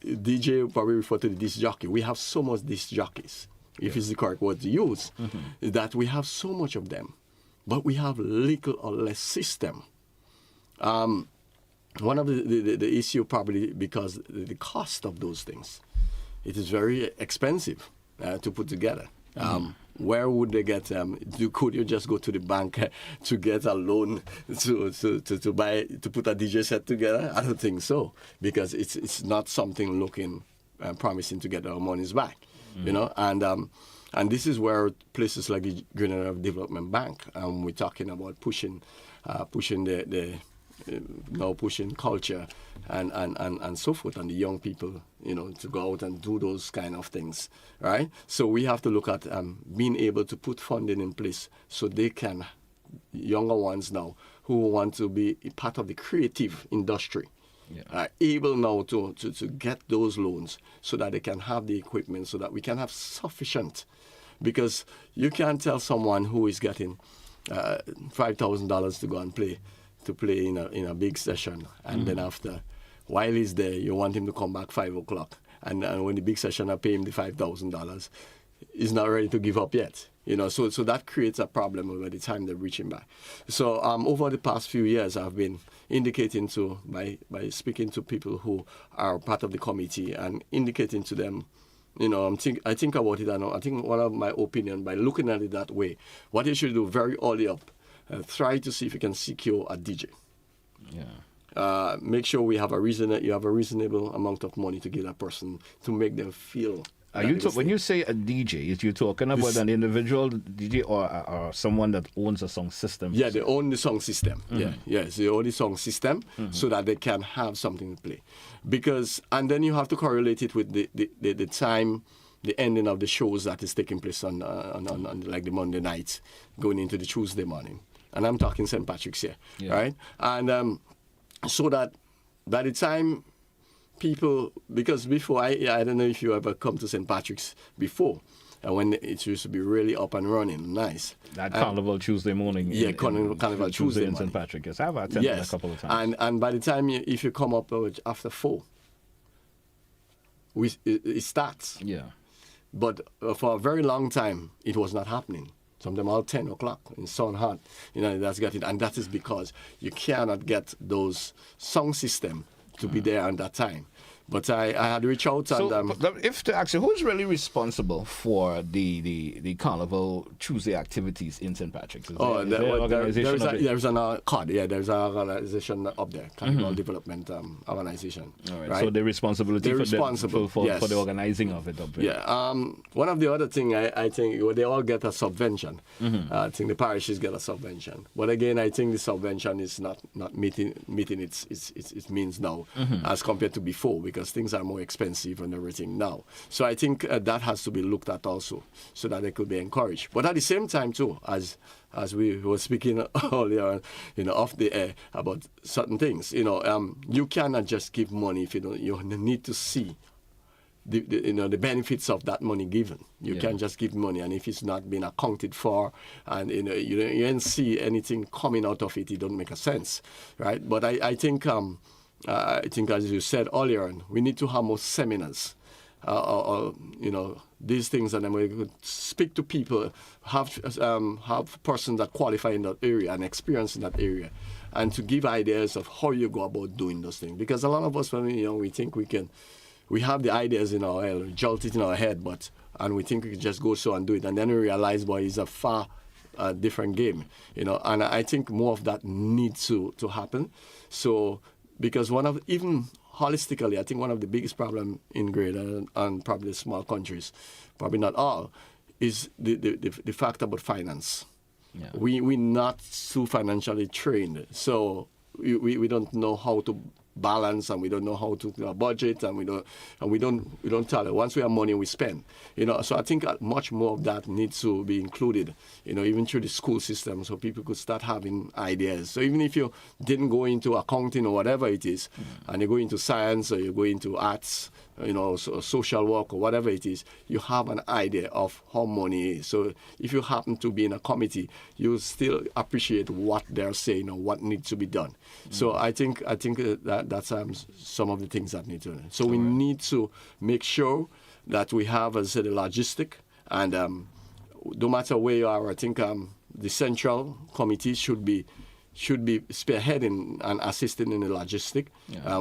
DJ probably refer to the disc jockey. We have so much disc jockeys, if it's the correct word to use, that we have so much of them. But we have little or less system. One of the issue probably because the cost of those things, it is very expensive to put together. Where would they get? Could you just go to the bank to get a loan to buy to put a DJ set together? I don't think so, because it's not something looking promising to get our money's back, And this is where places like the Glen Development Bank, we're talking about pushing culture and so forth, and the young people, to go out and do those kind of things, right? So we have to look at being able to put funding in place so they can, younger ones now who want to be part of the creative industry, are able now to get those loans so that they can have the equipment, so that we can have sufficient. Because you can't tell someone who is getting $5,000 to go and play in a big session, and then after, while he's there, you want him to come back 5 o'clock, and when the big session, I pay him the $5,000, he's not ready to give up yet. So that creates a problem by the time they reach him back. So over the past few years, I've been indicating by speaking to people who are part of the committee and indicating to them, I think about it, and I think one of my opinion, by looking at it that way, what you should do very early up, try to see if you can secure a DJ. Yeah. Make sure you have a reasonable amount of money to give that person to make them feel. When you say a DJ, is you talking about an individual DJ or someone that owns a song system? Yeah, they own the song system. Yes, they own the song system so that they can have something to play. And then you have to correlate it with the time, the ending of the shows that is taking place on like the Monday nights, going into the Tuesday morning. And I'm talking St. Patrick's here, right? And so that by the time people, because before, I don't know if you ever come to St. Patrick's before, when it used to be really up and running, nice. That Carnival Tuesday morning. Yeah, Carnival Tuesday in St. Patrick. Yes, I've attended a couple of times. And by the time, if you come up after 4, it starts. Yeah. But for a very long time, it was not happening. Sometimes all 10 o'clock in sun hot, that's getting, and that is because you cannot get those sound system to be there at that time. But I had reached out and... if to ask you, who's really responsible for the Carnival Tuesday activities in St. Patrick's? There's an COD, there's an organization up there, Carnival Development Organization. All right, right? so the responsibility for the organizing of it up there. Yeah, one of the other thing I think, they all get a subvention. I think the parishes get a subvention. But again, I think the subvention is not meeting its means now as compared to before, because things are more expensive and everything now. So I think that has to be looked at also, so that they could be encouraged. But at the same time too, as we were speaking earlier, off the air about certain things, you cannot just give money if you don't. You need to see the benefits of that money given. You can't just give money, and if it's not being accounted for, and you don't see anything coming out of it, it don't make a sense, right? But I think I think, as you said earlier on, we need to have more seminars. These things, and then we could speak to people, have persons that qualify in that area and experience in that area, and to give ideas of how you go about doing those things. Because a lot of us, when we think we have the ideas in our head, jolt it in our head, and we think we can just go so and do it, and then we realize, boy, it's a far different game, And I think more of that needs to happen. So, because even holistically, I think one of the biggest problems in great and probably small countries, probably not all, is the fact about finance. Yeah. We're not too financially trained, so we don't know how to balance, and we don't know how to budget, and we don't tell it. Once we have money, we spend. So I think much more of that needs to be included. Even through the school system, so people could start having ideas. So even if you didn't go into accounting or whatever it is, and you go into science or you go into arts, social work or whatever it is, you have an idea of how money is. So if you happen to be in a committee, you still appreciate what they're saying or what needs to be done. So I think that's some of the things that need to be. So we need to make sure that we have, as I said, a logistic, and no matter where you are, I think the central committee should be spearheading and assisting in the logistic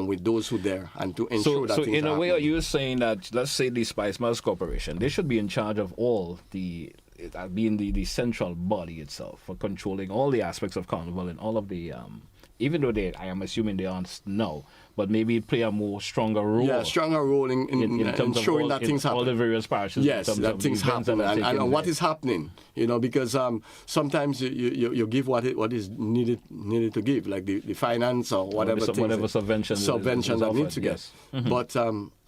with those who are there, and to ensure that things in a way, happen. are you saying that, let's say the Spice Mills Corporation, they should be in charge of all being the central body itself for controlling all the aspects of Carnival and all of the even though I am assuming they aren't now, but maybe play a more stronger role. Yeah, stronger role in terms ensuring of that things happen. All the various parishes. Yes, that things happen, and what is happening. Because sometimes you give what is needed to give, like the finance or whatever subvention that needs to get. Yes. Mm-hmm. But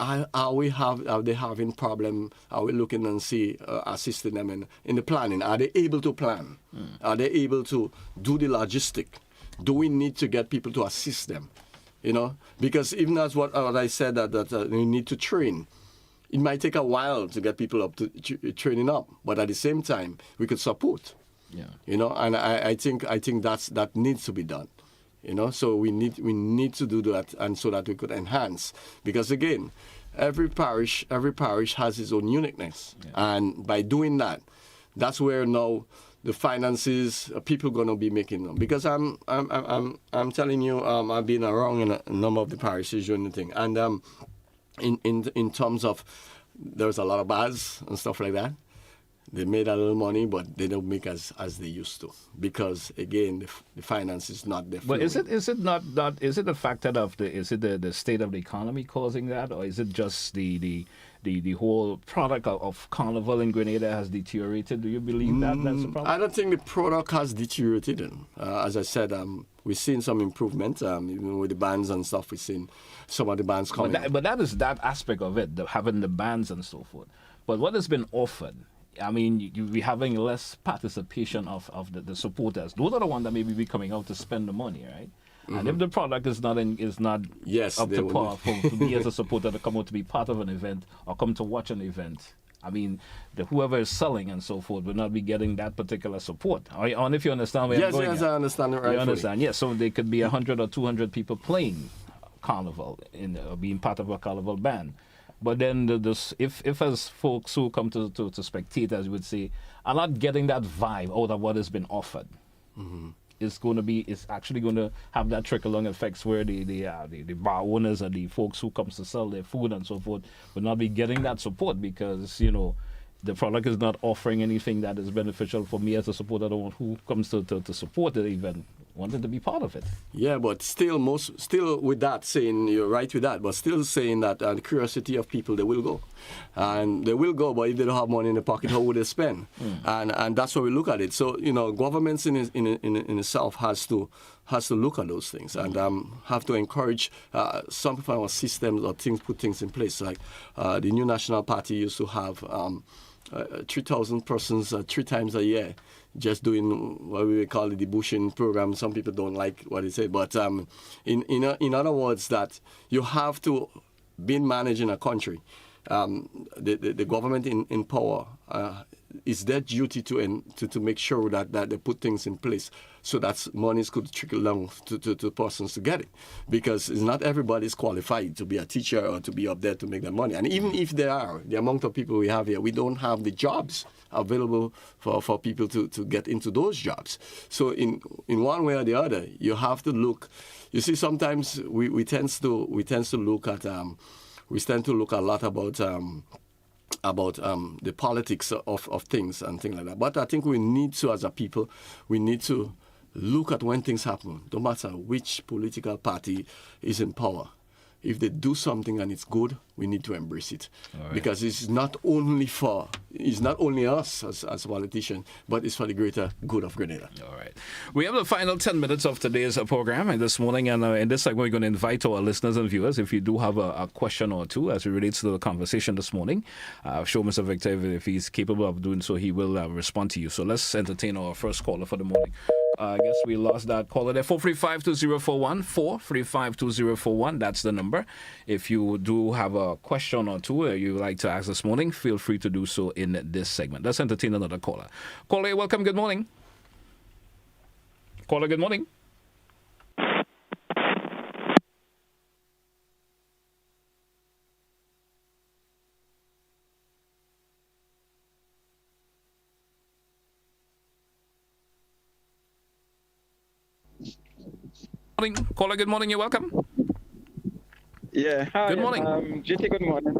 are they having problem? Are we looking and assisting them in the planning? Are they able to plan? Are they able to do the logistic? Do we need to get people to assist them? Because even as what I said, that we need to train. It might take a while to get people up to training up, but at the same time, we could support. Yeah. And I think that needs to be done. So we need to do that, and so that we could enhance. Because again, every parish has its own uniqueness, and by doing that, that's where now the finances, people going to be making them. Because I'm telling you, I've been around in a number of the parishes doing the thing, and in terms of, there's a lot of bars and stuff like that. They made a little money, but they don't make as they used to, because again the finance is not there. But is it a factor of the state of the economy causing that, or is it just the whole product of Carnival in Grenada has deteriorated? Do you believe that's the problem? I don't think the product has deteriorated. As I said, we've seen some improvement, even with the bands and stuff. We've seen some of the bands coming. But that is that aspect of it, having the bands and so forth. But what has been offered, I mean, you'll be having less participation of the supporters. Those are the ones that maybe be coming out to spend the money, right? Mm-hmm. And if the product is not up to par for me as a supporter to come out to be part of an event or come to watch an event, I mean, whoever is selling and so forth will not be getting that particular support. And if you understand where I'm going. Yes, I understand it right. You understand, yes. So there could be 100 or 200 people playing Carnival, being part of a Carnival band. But then, if as folks who come to spectate, as you would say, are not getting that vibe out of what has been offered, it's actually going to have that trickle-along effects where the bar owners and the folks who comes to sell their food and so forth will not be getting that support, because the product is not offering anything that is beneficial for me as a supporter who comes to support the event, wanted to be part of it. Yeah, but still with that saying, you're right with that, but still saying that the curiosity of people, they will go. And they will go, but if they don't have money in the pocket, how would they spend? And that's where we look at it. So, governments in itself has to look at those things and have to encourage some of our systems or put things in place. Like the New National Party used to have 3,000 persons 3 times a year, just doing what we call the debushing program. Some people don't like what it said, but in other words, that you have to be managing a country. The government in power, it's their duty to make sure that they put things in place so that monies could trickle down to persons to get it. Because it's not everybody is qualified to be a teacher or to be up there to make the money. And even if they are, the amount of people we have here, we don't have the jobs available for people to get into those jobs. So in one way or the other, you have to look. You see, sometimes we tend to look at a lot about the politics of things and things like that. But I think we need to, as a people, we need to look at when things happen, no matter which political party is in power. If they do something and it's good, we need to embrace it. Right. Because it's not only us as politicians, but it's for the greater good of Grenada. All right. We have the final 10 minutes of today's program and this morning, and in this segment, we're going to invite our listeners and viewers, if you do have a question or two as it relates to the conversation this morning, show Mr. Victor if he's capable of doing so, he will respond to you. So let's entertain our first caller for the morning. I guess we lost that caller there. 435-2041, 435-2041. That's the number. If you do have a question or two you would like to ask this morning, feel free to do so in this segment. Let's entertain another caller. Caller, welcome. Good morning. Caller, good morning. Caller, good morning. You're welcome. Yeah, hi. Good morning. GT, good morning.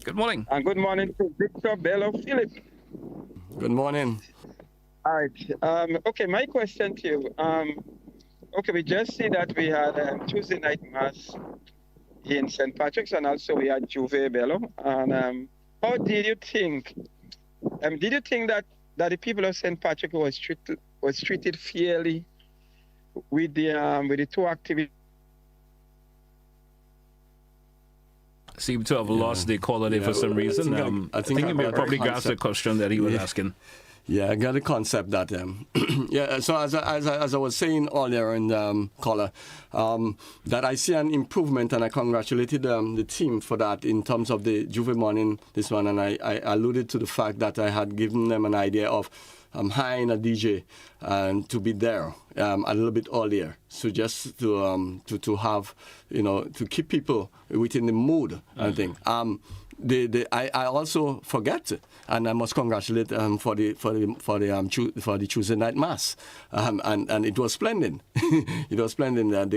Good morning. And good morning to Victor, Bello, Phillip. Good morning. All right. Okay, my question to you. Okay, we just see that we had Tuesday night mass in St. Patrick's, and also we had Juve Bello. And how did you think? Did you think that the people of St. Patrick was treated fairly with the two activities? Seem to have lost the caller there for some reason. I think we probably grasped the question that he was asking. Yeah, I got the concept that so as I was saying earlier in the caller, that I see an improvement, and I congratulated the team for that in terms of the Juve morning this one, and I alluded to the fact that I had given them an idea of hiring a DJ and to be there a little bit earlier, so just to have, to keep people within the mood and thing. I also forget, and I must congratulate for the Tuesday night mass, and it was splendid. It was splendid.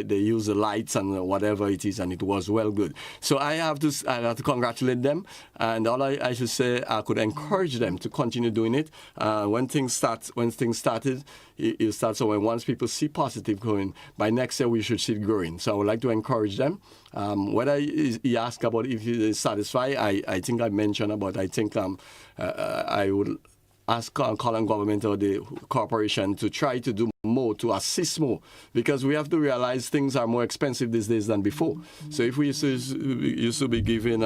They used the lights and whatever it is, and it was well good. So I have to congratulate them, and all I should say, I could encourage them to continue doing it. When things started, it starts. So once people see positive going, by next year we should see it growing. So I would like to encourage them. Whether he asked about if he is satisfied, I think I mentioned about. I think I would ask Colin government or the corporation to try to do more, to assist more, because we have to realize things are more expensive these days than before. So if we used to be giving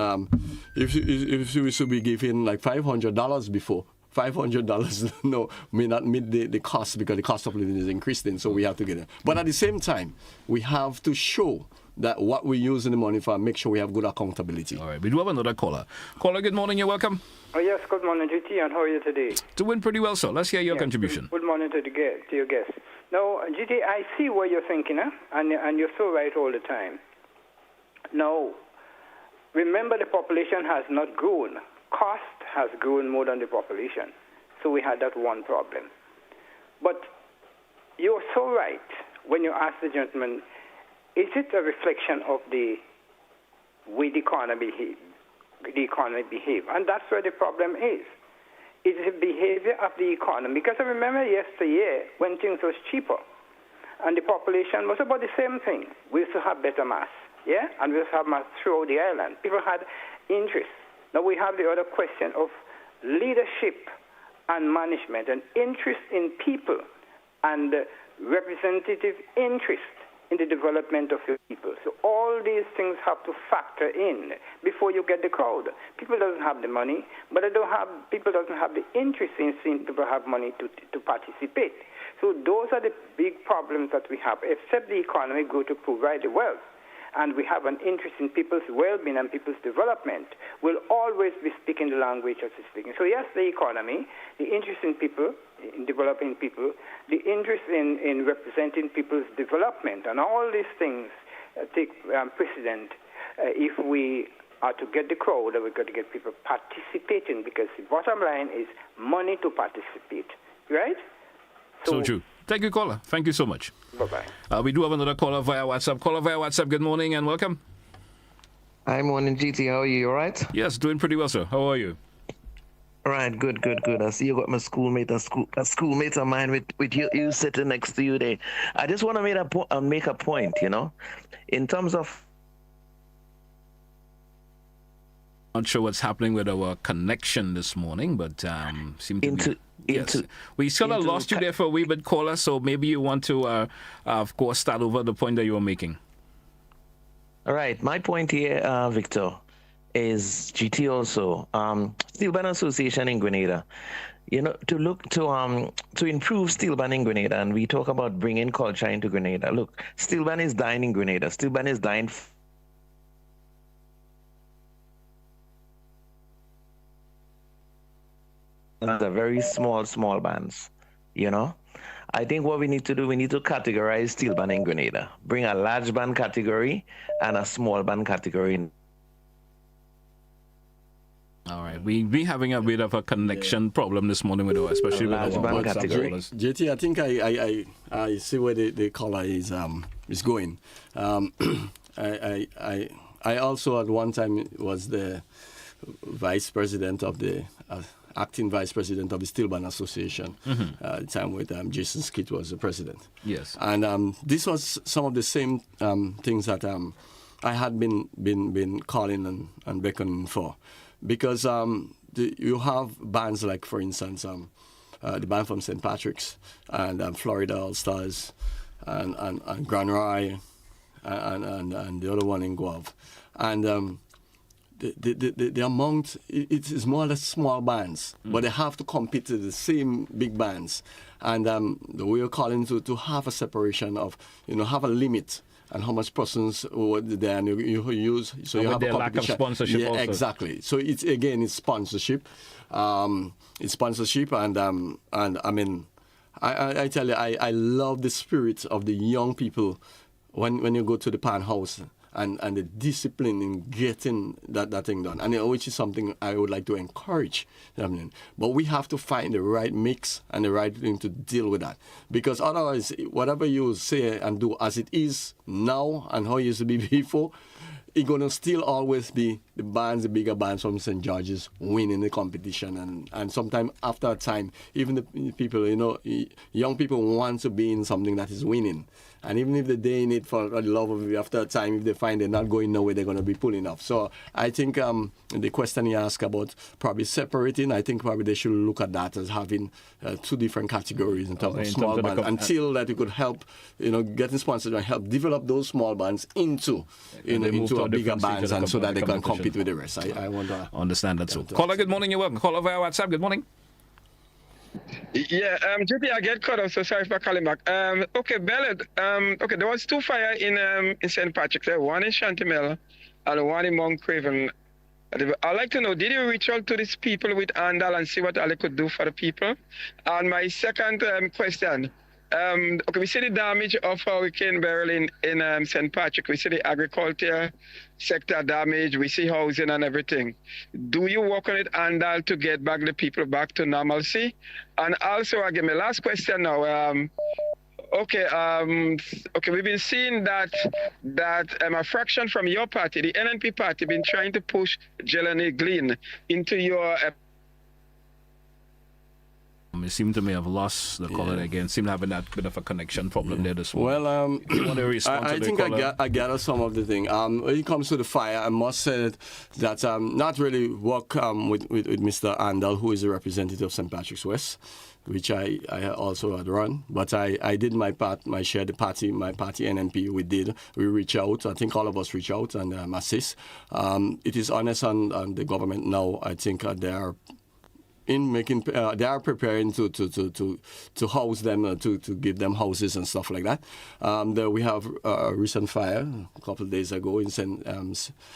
if we used to be giving like $500 before, $500 may not meet the cost, because the cost of living is increasing, so we have to get it. But at the same time, we have to show that what we use in the money for, make sure we have good accountability. All right, we do have another caller. Caller, good morning, you're welcome. Oh, yes, good morning, GT, and how are you today? Doing pretty well, sir. Let's hear your contribution. Good morning to your guest. Now, GT, I see what you're thinking, and you're so right all the time. Now, remember, the population has not grown. Cost has grown more than the population. So we had that one problem. But you're so right when you ask the gentleman, is it a reflection of the way the economy behave? And that's where the problem is. It is the behavior of the economy. Because I remember yesteryear when things was cheaper and the population was about the same thing. We used to have better mass, yeah? And we used to have mass throughout the island. People had interest. Now we have the other question of leadership and management, and interest in people and representative interest in the development of your people. So all these things have to factor in before you get the crowd. People doesn't have the money, but people doesn't have the interest in seeing people have money to participate. So those are the big problems that we have, except the economy go to provide the wealth. and we have an interest in people's well-being and people's development, we'll always be speaking the language as we're speaking. So yes, the economy, the interest in people, in developing people, the interest in representing people's development, and all these things take precedent if we are to get the crowd, we've got to get people participating, because the bottom line is money to participate, right? So true. Thank you, caller. Thank you so much. Bye-bye. We do have another caller via WhatsApp. Caller via WhatsApp, good morning and welcome. Hi, morning, GT. How are you? You all right? Yes, doing pretty well, sir. How are you? All right, good. I see you got my schoolmate, a schoolmate of mine with you sitting next to you there. I just want to make a point, in terms of... Not sure what's happening with our connection this morning, but seem to yes. We sort of lost you there for a wee bit, caller, so maybe you want to, of course, start over the point that you were making. All right, my point here, Victor, is GT also. Steel Band Association in Grenada, to look to improve steel band in Grenada, and we talk about bringing culture into Grenada. Look, steel band is dying in Grenada. Steel band is dying. They're very small bands, I think what we need to do, we need to categorize steel band in Grenada. Bring a large band category and a small band category. All right, we having a bit of a connection problem this morning with our, especially with our WhatsApp callers. JT, I think I see where the caller is going. I also at one time was the vice president of the acting vice president of the Steel Band Association at the time with Jason Skit was the president. Yes. And this was some of the same things that I had been calling and beckoning for. Because you have bands like, for instance, the band from St. Patrick's and Florida All-Stars and Grand Rye and the other one in Guave. And the amount, it is more or less small bands, but they have to compete with the same big bands. And we are calling to have a separation of, have a limit and how much persons there and you use. So and you have a lack of sponsorship also. Exactly. So it's sponsorship. It's sponsorship and I mean, I tell you, I love the spirit of the young people when you go to the pan house. And the discipline in getting that thing done, and which is something I would like to encourage. But we have to find the right mix and the right thing to deal with that, because otherwise, whatever you say and do as it is now and how it used to be before, it's going to still always be the bigger bands from St. George's winning the competition. And sometimes after a time, even the people, young people want to be in something that is winning. And even if they're in it for the love of it, after a time, if they find they're not going nowhere, they're going to be pulling off. So I think the question you asked about probably separating, I think probably they should look at that as having two different categories in terms of small bands, until that it could help, getting sponsored and help develop those small bands into a bigger bands, and so that they can compete with the rest. I want to understand that. So, caller, good morning. You're welcome. Caller via WhatsApp. Good morning. Yeah, JP, I get cut off, so sorry for calling back. Okay, Bellad, there was two fire in St. Patrick's, one in Chantimel and one in Mount Craven. I'd like to know, did you reach out to these people with Andal and see what they could do for the people? And my second question, we see the damage of Hurricane Beryl in St. Patrick. We see the agriculture sector damage. We see housing and everything. Do you work on it and to get back the people back to normalcy? And also, again, my last question now. We've been seeing that a fraction from your party, the NNP party, been trying to push Glen into your. It seemed to me I've lost the caller again. Seem to have that bit of a connection problem there this morning. Well, you want to respond I to think I gather some of the thing. When it comes to the fire, I must say that not really work with Mr. Andal, who is the representative of St. Patrick's West, which I also had run. But I did my part, my share, my party NNP, we reach out. I think all of us reach out and assist. It is honest on the government now. I think they are in making, they are preparing to house them, to give them houses and stuff like that. There we have a recent fire a couple of days ago in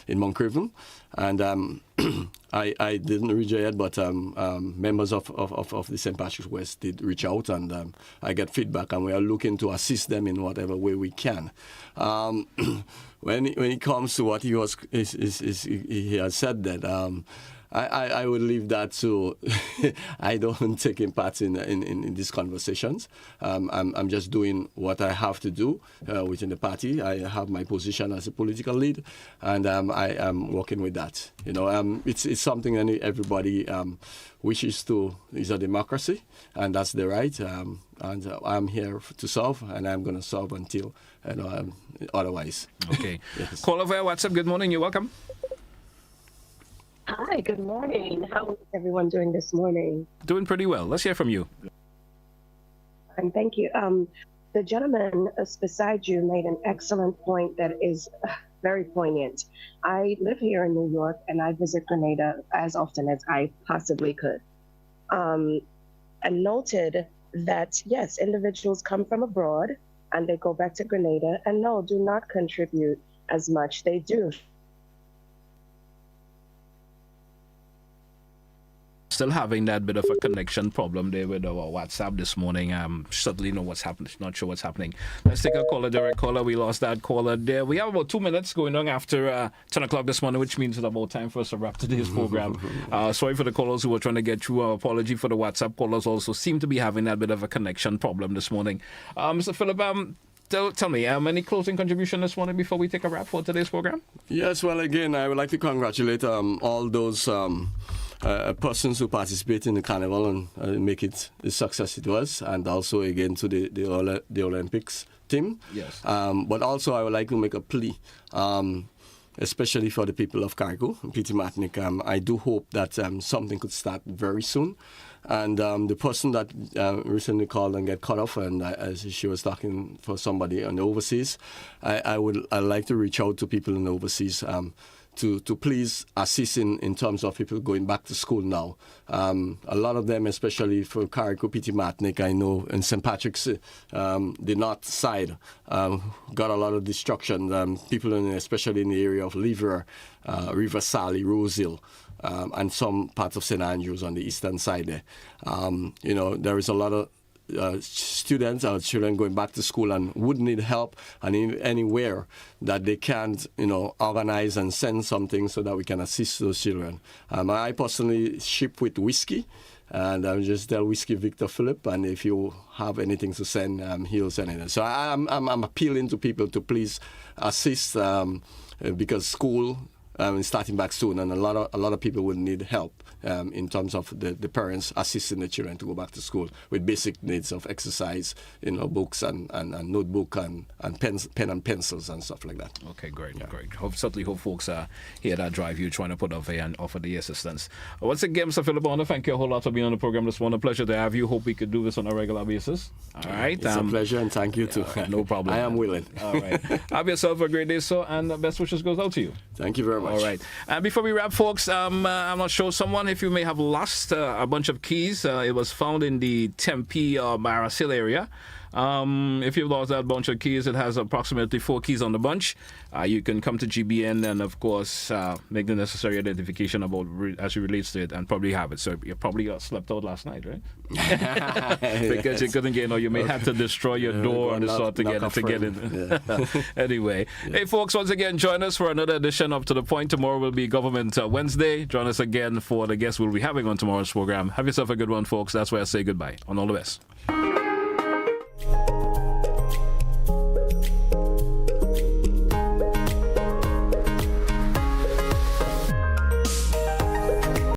Mount Craven, and I didn't reach it yet, but members of the St. Patrick's West did reach out, and I get feedback, and we are looking to assist them in whatever way we can. When it comes to what he has said that. I would leave that to. I don't take part in these conversations. I'm just doing what I have to do within the party. I have my position as a political lead, and I am working with that. It's something that everybody wishes to. It's a democracy, and that's the right. And I'm here to serve, and I'm going to serve until otherwise. Okay. Yes. Caller via WhatsApp. Good morning. You're welcome. Hi, good morning. How is everyone doing this morning? Doing pretty well. Let's hear from you. And thank you. The gentleman beside you made an excellent point that is very poignant. I live here in New York, and I visit Grenada as often as I possibly could. And noted that, yes, individuals come from abroad, and they go back to Grenada, and no, do not contribute as much. They do. Still having that bit of a connection problem there with our WhatsApp this morning. Certainly know what's happening. Not sure what's happening. Let's take a caller, direct caller. We lost that caller there. We have about 2 minutes going on after 10 o'clock this morning, which means it's about time for us to wrap today's program. Sorry for the callers who were trying to get through. Apology for the WhatsApp callers also seem to be having that bit of a connection problem this morning. Mr. Phillip, tell me, any closing contribution this morning before we take a wrap for today's program? Yes, well, again, I would like to congratulate all those persons who participate in the carnival and make it the success it was, and also again to the Olympics team. Yes. But also I would like to make a plea, especially for the people of Carrico, Petit Martinique. I do hope that something could start very soon. And the person that recently called and get cut off, and as she was talking for somebody on the overseas, I'd like to reach out to people in the overseas to please assist in terms of people going back to school now. A lot of them, especially for Carrico, Petit Martinique, I know in St. Patrick's, the north side, got a lot of destruction. People, especially in the area of River Sally, Rosehill, and some parts of St. Andrews on the eastern side there. There is a lot of students or children going back to school and would need help, and anywhere that they can't, organize and send something so that we can assist those children. I personally ship with whiskey, and I'll just tell Whiskey Victor Phillip, and if you have anything to send, he'll send it. So I'm appealing to people to please assist, because school is starting back soon, and a lot of people will need help in terms of the parents assisting the children to go back to school with basic needs of exercise, books and notebook and pen and pencils and stuff like that. Okay, great. Certainly hope folks hear that drive you trying to put over and offer the assistance. Once again, Mr. Phillip, I want to thank you a whole lot for being on the program this morning. A pleasure to have you. Hope we could do this on a regular basis. All right. It's a pleasure, and thank you too. No problem. I am willing. All right. Have yourself a great day, sir, and best wishes goes out to you. Thank you very much. All right. And before we wrap, folks, I'm not sure if you may have lost a bunch of keys. It was found in the Tempe Marasil area. If you've lost that bunch of keys, it has approximately 4 keys on the bunch. You can come to GBN and, of course, make the necessary identification about as it relates to it, and probably have it. So you probably got slept out last night, right? Because you couldn't get in, or you may have to destroy your door and sort to get in. Yeah. Anyway, hey, folks, once again, join us for another edition of To The Point. Tomorrow will be Government Wednesday. Join us again for the guests we'll be having on tomorrow's program. Have yourself a good one, folks. That's where I say goodbye. On all the best.